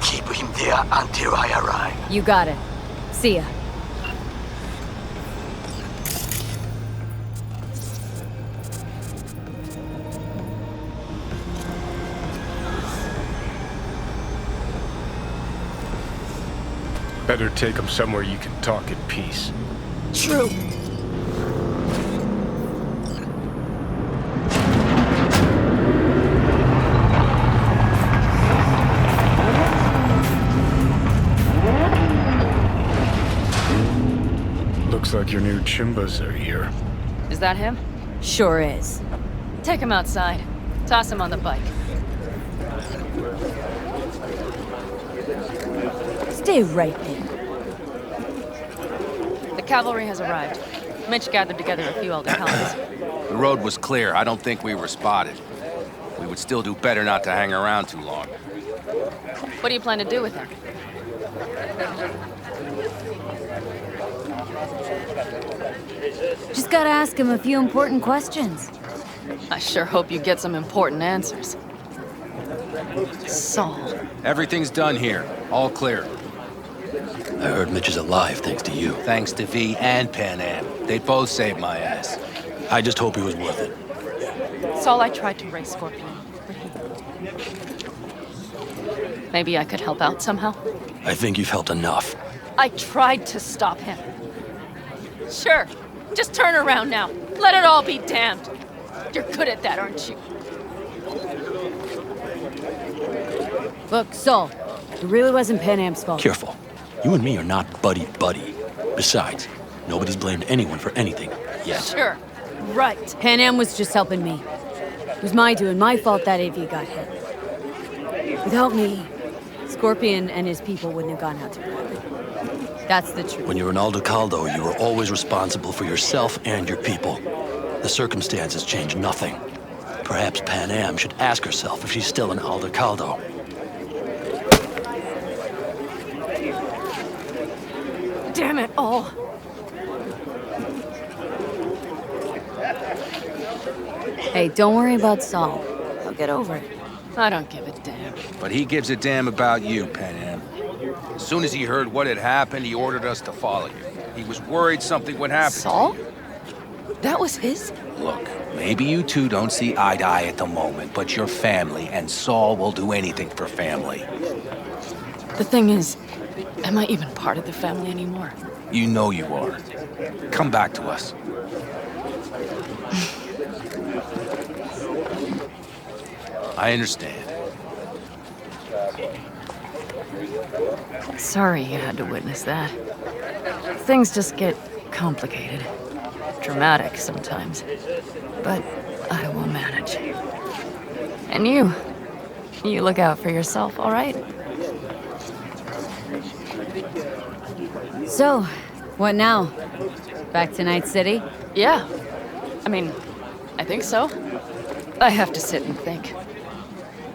[SPEAKER 11] Keep him there until I arrive.
[SPEAKER 2] You got it. See ya.
[SPEAKER 4] Better take him somewhere you can talk in peace.
[SPEAKER 2] True.
[SPEAKER 4] Looks like your new Chimbas are here.
[SPEAKER 3] Is that him?
[SPEAKER 2] Sure is.
[SPEAKER 3] Take him outside. Toss him on the bike.
[SPEAKER 2] Stay right there.
[SPEAKER 3] The cavalry has arrived. Mitch gathered together a few elder helmets.
[SPEAKER 7] The road was clear. I don't think we were spotted. We would still do better not to hang around too long.
[SPEAKER 3] What do you plan to do with him?
[SPEAKER 2] Just gotta ask him a few important questions.
[SPEAKER 3] I sure hope you get some important answers. Saul.
[SPEAKER 7] Everything's done here. All clear.
[SPEAKER 11] I heard Mitch is alive thanks to you.
[SPEAKER 7] Thanks to V and Pan Am. They both saved my ass.
[SPEAKER 11] I just hope he was worth it.
[SPEAKER 3] Saul, I tried to raise Scorpion, but he... Maybe I could help out somehow?
[SPEAKER 11] I think you've helped enough.
[SPEAKER 3] I tried to stop him. Sure. Just turn around now. Let it all be damned. You're good at that, aren't you?
[SPEAKER 2] Look, Saul, it really wasn't Pan Am's fault.
[SPEAKER 11] Careful. You and me are not buddy-buddy. Besides, nobody's blamed anyone for anything yet.
[SPEAKER 3] Sure. Right.
[SPEAKER 2] Pan Am was just helping me. It was my doing, my fault that AV got hit. Without me, Scorpion and his people wouldn't have gone out to grab it. That's the truth.
[SPEAKER 11] When you're an Aldecaldo, you are always responsible for yourself and your people. The circumstances change nothing. Perhaps Pan Am should ask herself if she's still an Aldecaldo.
[SPEAKER 3] Damn it all.
[SPEAKER 2] Hey, don't worry about Saul. I'll get over it.
[SPEAKER 3] I don't give a damn.
[SPEAKER 7] But he gives a damn about you, Pan Am. As soon as he heard what had happened, he ordered us to follow you. He was worried something would happen.
[SPEAKER 3] Saul? That was his?
[SPEAKER 7] Look, maybe you two don't see eye to eye at the moment, but you're family, and Saul will do anything for family.
[SPEAKER 3] The thing is, am I even part of the family anymore?
[SPEAKER 7] You know you are. Come back to us. I understand.
[SPEAKER 3] Sorry you had to witness that. Things just get complicated. Dramatic sometimes. But I will manage. And you look out for yourself, all right?
[SPEAKER 2] So, what now? Back to Night City?
[SPEAKER 3] Yeah. I mean, I think so. I have to sit and think.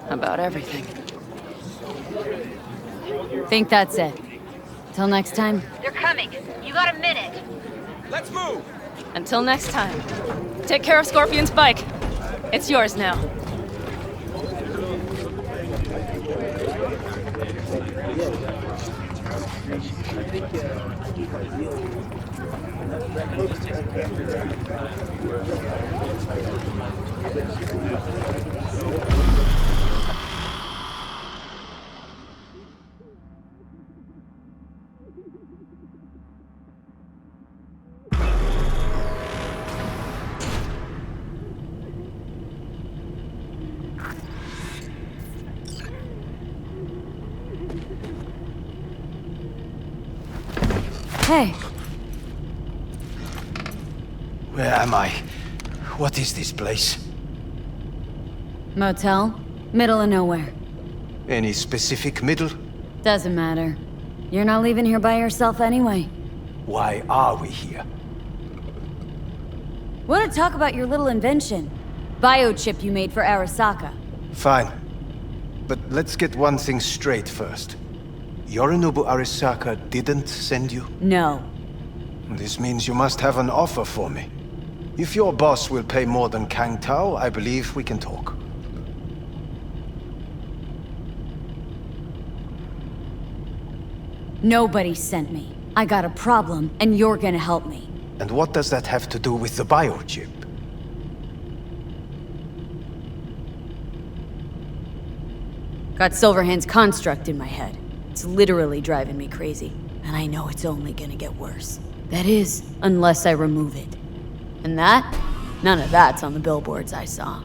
[SPEAKER 3] About everything.
[SPEAKER 2] Think that's it. Till next time.
[SPEAKER 9] They're coming. You got a minute.
[SPEAKER 7] Let's move!
[SPEAKER 3] Until next time. Take care of Scorpion's bike. It's yours now.
[SPEAKER 2] Hey.
[SPEAKER 10] Where am I? What is this place?
[SPEAKER 2] Motel? Middle of nowhere.
[SPEAKER 10] Any specific middle?
[SPEAKER 2] Doesn't matter. You're not leaving here by yourself anyway.
[SPEAKER 10] Why are we here?
[SPEAKER 2] Want to talk about your little invention? Biochip you made for Arasaka.
[SPEAKER 10] Fine. But let's get one thing straight first. Yorinobu Arasaka didn't send you?
[SPEAKER 2] No.
[SPEAKER 10] This means you must have an offer for me. If your boss will pay more than Kang Tao, I believe we can talk.
[SPEAKER 2] Nobody sent me. I got a problem, and you're gonna help me.
[SPEAKER 10] And what does that have to do with the biochip?
[SPEAKER 2] Got Silverhand's construct in my head. It's literally driving me crazy, and I know it's only gonna get worse. That is, unless I remove it. And that? None of that's on the billboards I saw.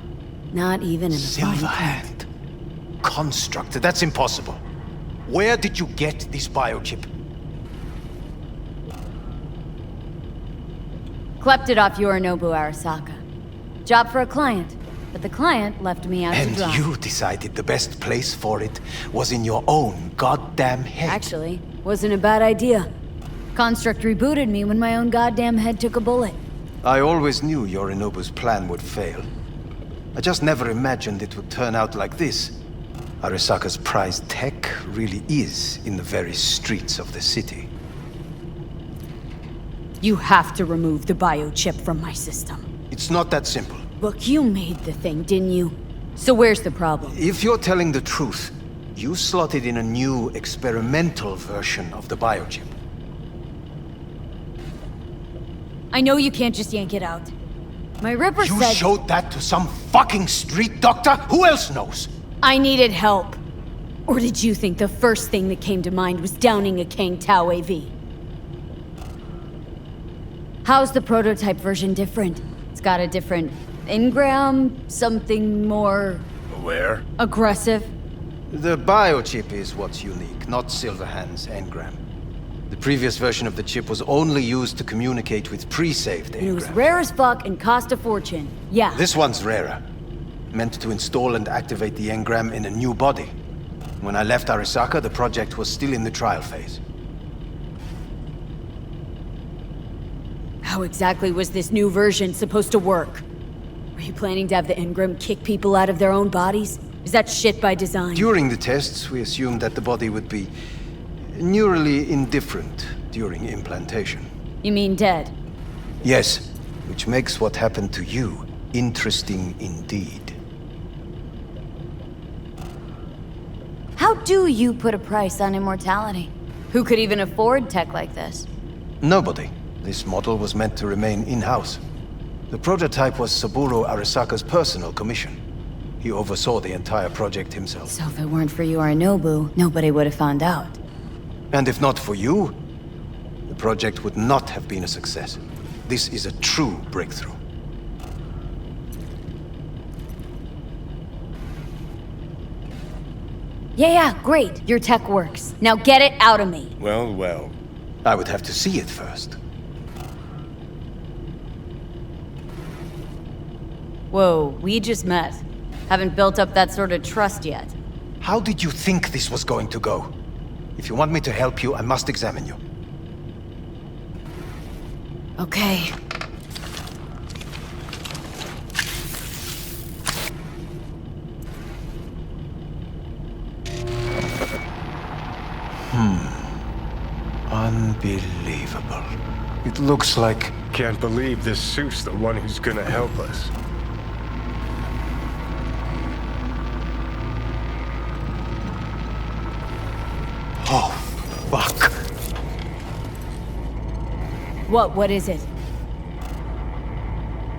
[SPEAKER 2] Not even in the fine print.
[SPEAKER 10] Silverhand. Construct, that's impossible. Where did you get this biochip?
[SPEAKER 2] Klept it off Yorinobu Arasaka. Job for a client. but the client left me out to
[SPEAKER 10] And
[SPEAKER 2] dry.
[SPEAKER 10] you decided the best place for it was in your own goddamn head.
[SPEAKER 2] Actually, wasn't a bad idea. Construct rebooted me when my own goddamn head took a bullet.
[SPEAKER 10] I always knew Yorinobu's plan would fail. I just never imagined it would turn out like this. Arasaka's prized tech really is in the very streets of the city.
[SPEAKER 2] You have to remove the biochip from my system.
[SPEAKER 10] It's not that simple.
[SPEAKER 2] Look, you made the thing, didn't you? So where's the problem?
[SPEAKER 10] If you're telling the truth, you slotted in a new experimental version of the biochip.
[SPEAKER 2] I know you can't just yank it out. My Ripper
[SPEAKER 10] You
[SPEAKER 2] said...
[SPEAKER 10] showed that to some fucking street doctor? Who else knows?
[SPEAKER 2] I needed help. Or did you think the first thing that came to mind was downing a Kang Tao AV? How's the prototype version different? It's got a different engram, something more...
[SPEAKER 4] Where?
[SPEAKER 2] aggressive?
[SPEAKER 10] The biochip is what's unique, not Silverhand's engram. The previous version of the chip was only used to communicate with pre-saved
[SPEAKER 2] And it was
[SPEAKER 10] engrams.
[SPEAKER 2] rare as fuck and cost a fortune. Yeah.
[SPEAKER 10] This one's rarer. Meant to install and activate the engram in a new body. When I left Arasaka, the project was still in the trial phase.
[SPEAKER 2] How exactly was this new version supposed to work? Were you planning to have the engram kick people out of their own bodies? Is that shit by design?
[SPEAKER 10] During the tests, we assumed that the body would be neurally indifferent during implantation.
[SPEAKER 2] You mean dead?
[SPEAKER 10] Yes, which makes what happened to you interesting indeed.
[SPEAKER 2] How do you put a price on immortality? Who could even afford tech like this?
[SPEAKER 10] Nobody. This model was meant to remain in-house. The prototype was Saburo Arasaka's personal commission. He oversaw the entire project himself.
[SPEAKER 2] So if it weren't for Yorinobu, nobody would have found out.
[SPEAKER 10] And if not for you, the project would not have been a success. This is a true breakthrough.
[SPEAKER 2] Yeah, great. Your tech works. Now get it out of me.
[SPEAKER 4] Well, well.
[SPEAKER 10] I would have to see it first.
[SPEAKER 2] Whoa, we just met. Haven't built up that sort of trust yet.
[SPEAKER 10] How did you think this was going to go? If you want me to help you, I must examine you.
[SPEAKER 2] Okay.
[SPEAKER 10] Unbelievable. It looks like...
[SPEAKER 4] Can't believe this suit's the one who's gonna help us.
[SPEAKER 10] Oh, fuck.
[SPEAKER 2] What is it?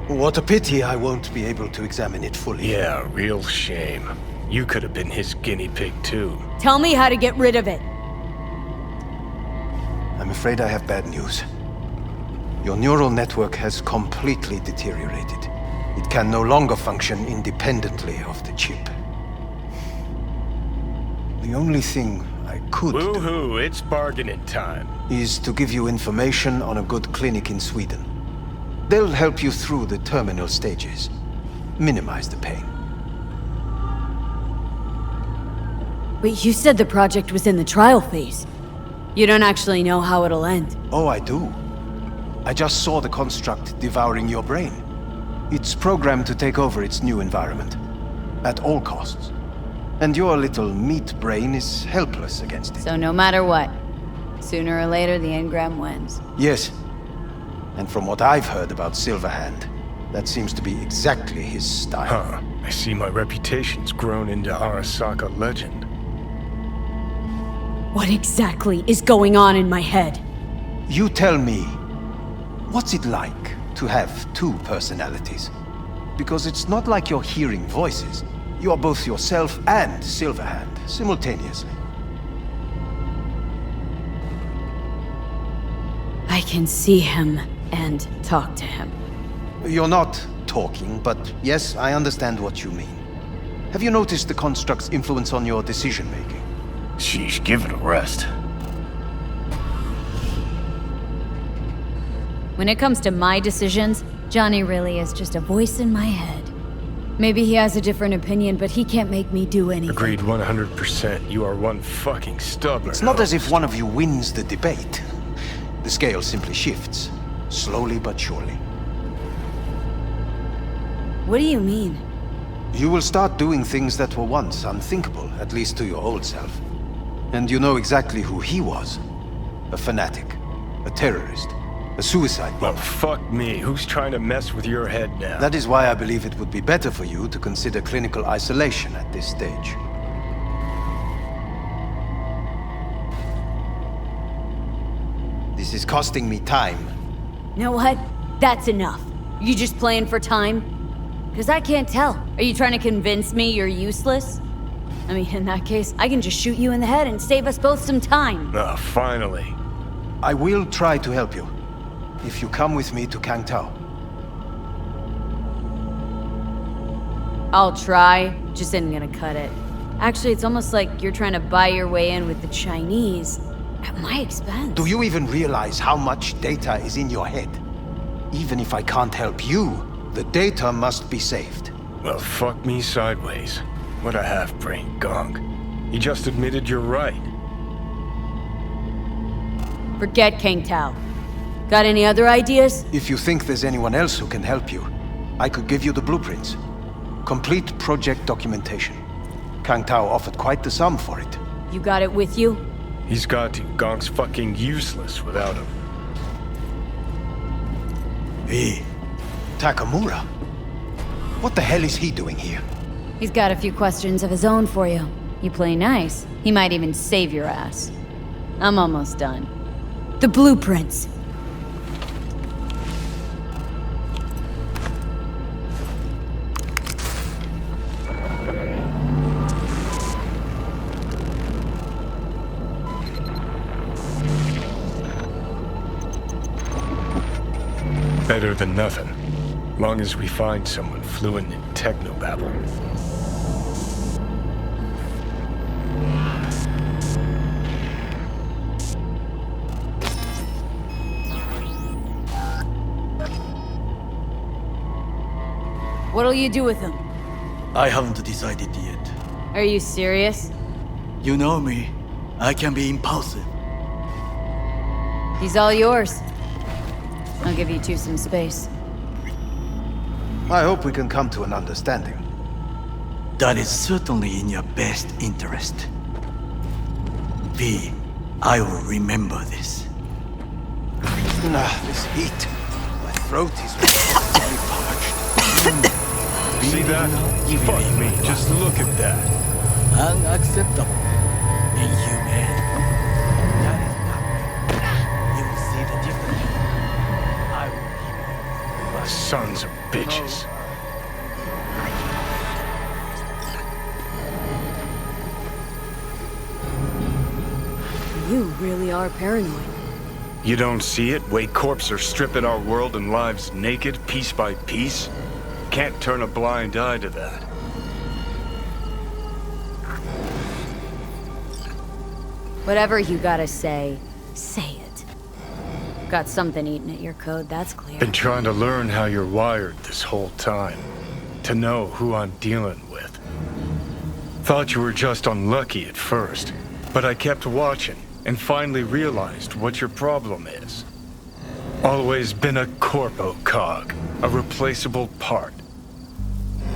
[SPEAKER 10] What a pity I won't be able to examine it fully.
[SPEAKER 4] Yeah, real shame. You could have been his guinea pig too.
[SPEAKER 2] Tell me how to get rid of it.
[SPEAKER 10] I'm afraid I have bad news. Your neural network has completely deteriorated. It can no longer function independently of the chip. The only thing I could do
[SPEAKER 4] Woo-hoo, it's bargaining time.
[SPEAKER 10] is to give you information on a good clinic in Sweden. They'll help you through the terminal stages. Minimize the pain.
[SPEAKER 2] But you said the project was in the trial phase. You don't actually know how it'll end.
[SPEAKER 10] Oh, I do. I just saw the construct devouring your brain. It's programmed to take over its new environment. At all costs. And your little meat brain is helpless against it.
[SPEAKER 2] So no matter what, sooner or later the engram wins.
[SPEAKER 10] Yes. And from what I've heard about Silverhand, that seems to be exactly his style.
[SPEAKER 4] Huh. I see my reputation's grown into Arasaka legend.
[SPEAKER 2] What exactly is going on in my head?
[SPEAKER 10] You tell me, what's it like to have two personalities? Because it's not like you're hearing voices. You are both yourself and Silverhand, simultaneously.
[SPEAKER 2] I can see him and talk to him.
[SPEAKER 10] You're not talking, but yes, I understand what you mean. Have you noticed the construct's influence on your decision-making?
[SPEAKER 4] Sheesh, give it a rest.
[SPEAKER 2] When it comes to my decisions, Johnny really is just a voice in my head. Maybe he has a different opinion, but he can't make me do anything.
[SPEAKER 4] Agreed 100%. You are one fucking stubborn.
[SPEAKER 10] It's not as if one of you wins the debate. The scale simply shifts, slowly but surely.
[SPEAKER 2] What do you mean?
[SPEAKER 10] You will start doing things that were once unthinkable, at least to your old self. And you know exactly who he was. A fanatic, a terrorist, a suicide
[SPEAKER 4] Well,
[SPEAKER 10] bomber.
[SPEAKER 4] fuck me. Who's trying to mess with your head now?
[SPEAKER 10] That is why I believe it would be better for you to consider clinical isolation at this stage. This is costing me time.
[SPEAKER 2] You know what? That's enough. You just playing for time? Because I can't tell. Are you trying to convince me you're useless? I mean, in that case, I can just shoot you in the head and save us both some time.
[SPEAKER 4] Ah, finally.
[SPEAKER 10] I will try to help you, if you come with me to Kangtao.
[SPEAKER 2] I'll try, just isn't gonna cut it. Actually, it's almost like you're trying to buy your way in with the Chinese, at my expense.
[SPEAKER 10] Do you even realize how much data is in your head? Even if I can't help you, the data must be saved.
[SPEAKER 4] Well, fuck me sideways. What a half-brained gonk. He just admitted you're right.
[SPEAKER 2] Forget Kangtao. Got any other ideas?
[SPEAKER 10] If you think there's anyone else who can help you, I could give you the blueprints. Complete project documentation. Kangtao offered quite the sum for it.
[SPEAKER 2] You got it with you?
[SPEAKER 4] He's got to. Gonk's fucking useless without him.
[SPEAKER 10] V. Takamura? What the hell is he doing here?
[SPEAKER 2] He's got a few questions of his own for you. You play nice. He might even save your ass. I'm almost done. The blueprints.
[SPEAKER 4] Better than nothing. Long as we find someone fluent in technobabble.
[SPEAKER 2] What'll you do with him?
[SPEAKER 11] I haven't decided yet.
[SPEAKER 2] Are you serious?
[SPEAKER 11] You know me. I can be impulsive.
[SPEAKER 2] He's all yours. I'll give you two some space.
[SPEAKER 10] I hope we can come to an understanding.
[SPEAKER 11] That is certainly in your best interest. V, I will remember this.
[SPEAKER 10] This heat. My throat is really parched.
[SPEAKER 4] See that? Fuck me. Just look at that.
[SPEAKER 11] Unacceptable. Inhumane. That is not me. You will see the difference. I will keep you.
[SPEAKER 4] Sons of bitches.
[SPEAKER 2] You really are paranoid.
[SPEAKER 4] You don't see it? Way corps are stripping our world and lives naked, piece by piece? Can't turn a blind eye to that.
[SPEAKER 2] Whatever you gotta say, say it. Got something eating at your code, that's clear.
[SPEAKER 4] Been trying to learn how you're wired this whole time. To know who I'm dealing with. Thought you were just unlucky at first, but I kept watching and finally realized what your problem is. Always been a corpo cog, a replaceable part.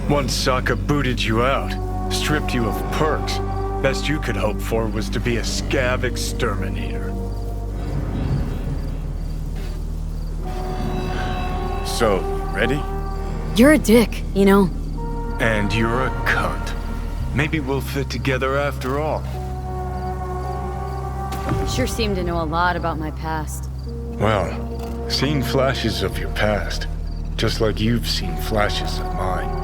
[SPEAKER 4] Once Sokka booted you out, stripped you of perks, best you could hope for was to be a scav exterminator. So, ready?
[SPEAKER 2] You're a dick, you know?
[SPEAKER 4] And you're a cunt. Maybe we'll fit together after all.
[SPEAKER 2] Sure seem to know a lot about my past.
[SPEAKER 4] Well, seen flashes of your past, just like you've seen flashes of mine.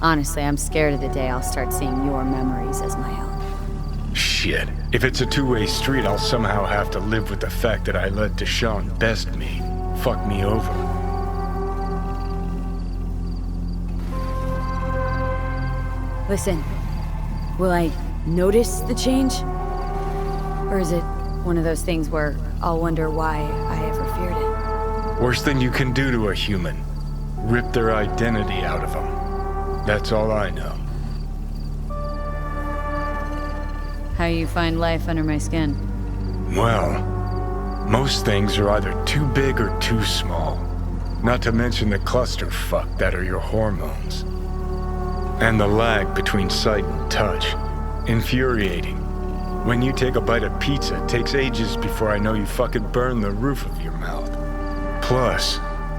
[SPEAKER 2] Honestly, I'm scared of the day I'll start seeing your memories as my own.
[SPEAKER 4] Shit. If it's a two-way street, I'll somehow have to live with the fact that I let Deshaun best me, fuck me over.
[SPEAKER 2] Listen, will I notice the change? Or is it one of those things where I'll wonder why I ever
[SPEAKER 4] Worst thing you can do to a human. Rip their identity out of them. That's all I know.
[SPEAKER 2] How you find life under my skin?
[SPEAKER 4] Well, most things are either too big or too small. Not to mention the clusterfuck that are your hormones. And the lag between sight and touch. Infuriating. When you take a bite of pizza, it takes ages before I know you fucking burn the roof of your mouth. Plus,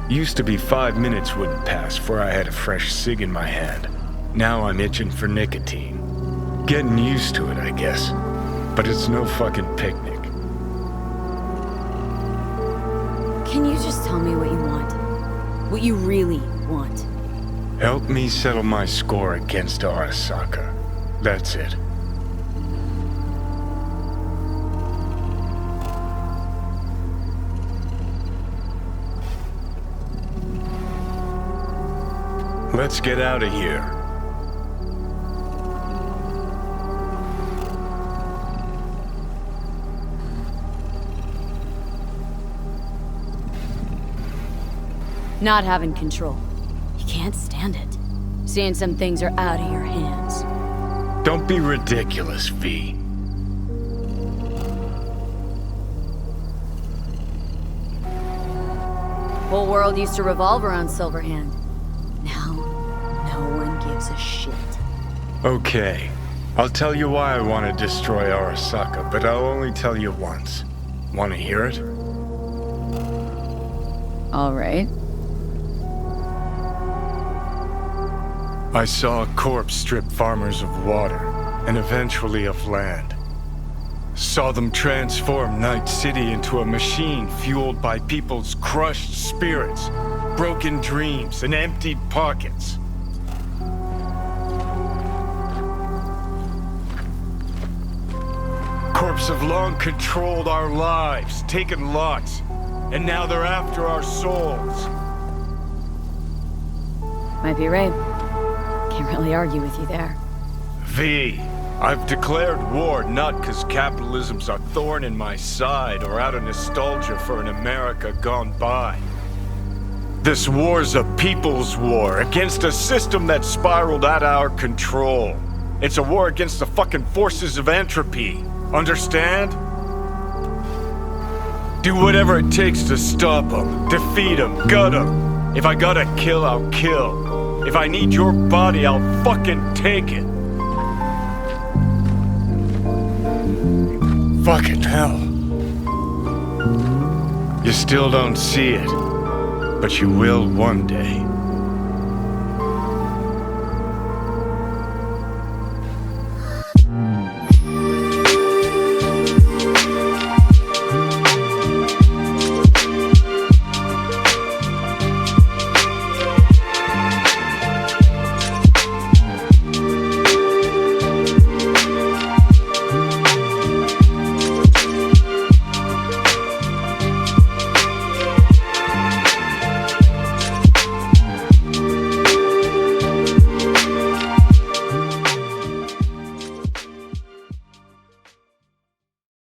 [SPEAKER 4] used to be 5 minutes wouldn't pass before I had a fresh cig in my hand. Now I'm itching for nicotine. Getting used to it, I guess. But it's no fucking picnic.
[SPEAKER 2] Can you just tell me what you want? What you really want?
[SPEAKER 4] Help me settle my score against Arasaka. That's it. Let's get out of here.
[SPEAKER 2] Not having control. You can't stand it. Seeing some things are out of your hands.
[SPEAKER 4] Don't be ridiculous, V.
[SPEAKER 2] Whole world used to revolve around Silverhand. Now, no one gives a shit.
[SPEAKER 4] Okay. I'll tell you why I want to destroy Arasaka, but I'll only tell you once. Want to hear it?
[SPEAKER 2] All right.
[SPEAKER 4] I saw a corpse strip farmers of water, and eventually of land. Saw them transform Night City into a machine fueled by people's crushed spirits, broken dreams, and emptied pockets. Corps have long controlled our lives, taken lots, and now they're after our souls.
[SPEAKER 2] Might be right. Can't really argue with you there.
[SPEAKER 4] V, I've declared war not because capitalism's a thorn in my side or out of nostalgia for an America gone by. This war's a people's war against a system that spiraled out of our control. It's a war against the fucking forces of entropy. Understand? Do whatever it takes to stop them, defeat them, gut them. If I gotta kill, I'll kill. If I need your body, I'll fucking take it. Fucking hell. You still don't see it, but you will one day.